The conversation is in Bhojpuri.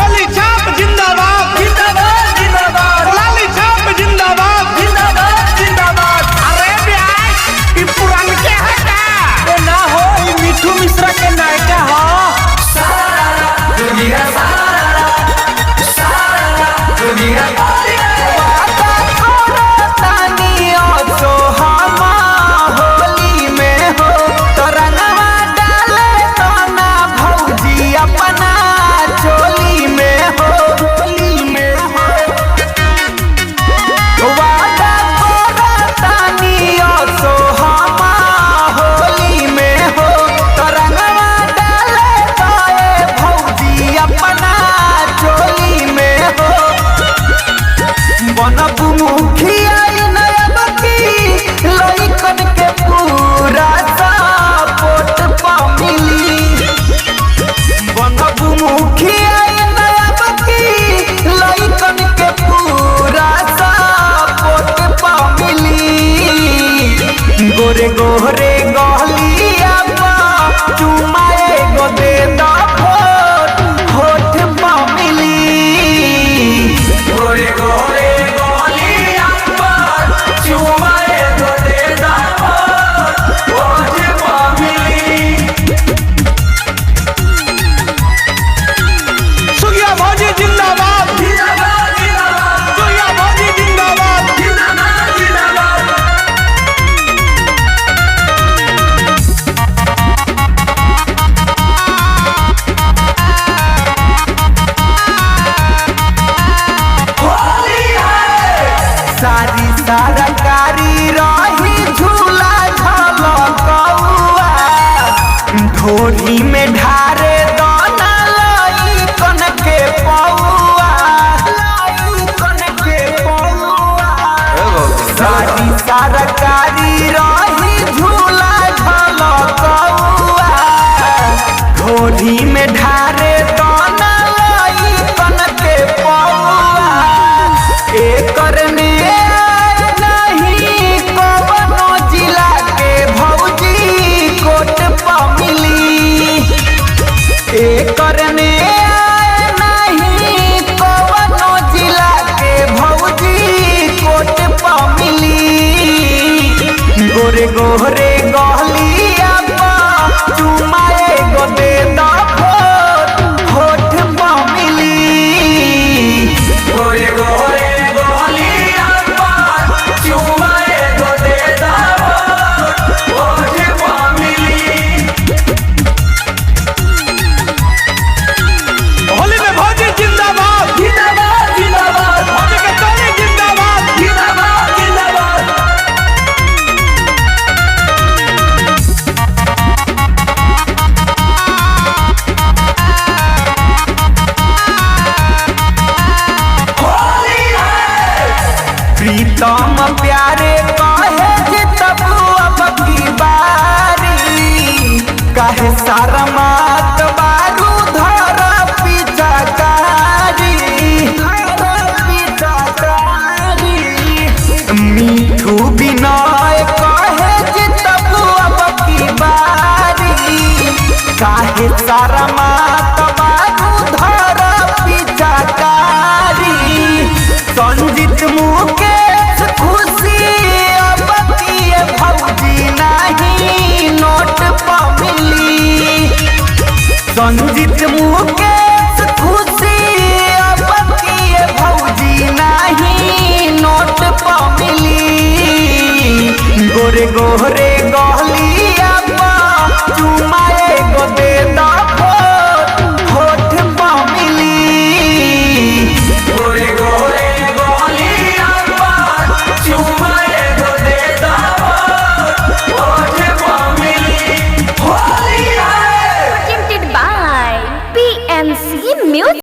लाली छाप जिंदाबाद जिंदाबाद जिंदाबाद लाली छाप जिंदाबाद जिंदाबाद जिंदाबाद। अरे ब्याह ई पुरान के है का ना हो ई मिठू मिश्रा के नायका हो। सारा दुनिया सारा सारा दुनिया गोरे गोरे गलिया चुमाए गो दे दा होठ पा मिली। गोरे गोरे गलिया चुमाए गो दे दा होठ पा मिली। सुगिया भौजी जिंदाबाद जिंदाबाद जिंदाबाद सुगिया भौजी जिंदाबाद जिंदाबाद जिंदाबाद। सारी सरकारी रही झूला झलकौआ ढोरी में ढारे दाना लइकन के पौआ लइकन के पौआ। सारी सरकारी रही झूला झलकौआ ढोरी में ढारे दाना लइकन के पौआ। एकर करने नहीं कवनो जिला के भौजी कोट पा मिली। गोरे गोरे गलिया चुमाए गो दे दा होठ पा मिली। गोरे गोरे गलिया चुमाए गो दे दा होठ पा मिली। होली में भौजी जिंदाबाद जिंदाबाद जिंदाबाद भौजी के टोली जिंदाबाद जिंदाबाद जिंदाबाद। प्रीतम प्यारे कहे जितबू अब की बारी कहे सारा मात बारू धर पिचकारी मीठू बिनय कहे जितबू अब की बारी काहे सारा मात बारू धर पिचकारी। संजीत मुकेश खुशी अब किए भौजी नहीं नोट पा मिली। संजीत मुकेश खुशी अब किए भौजी नहीं नोट पा मिली। गोरे गोरे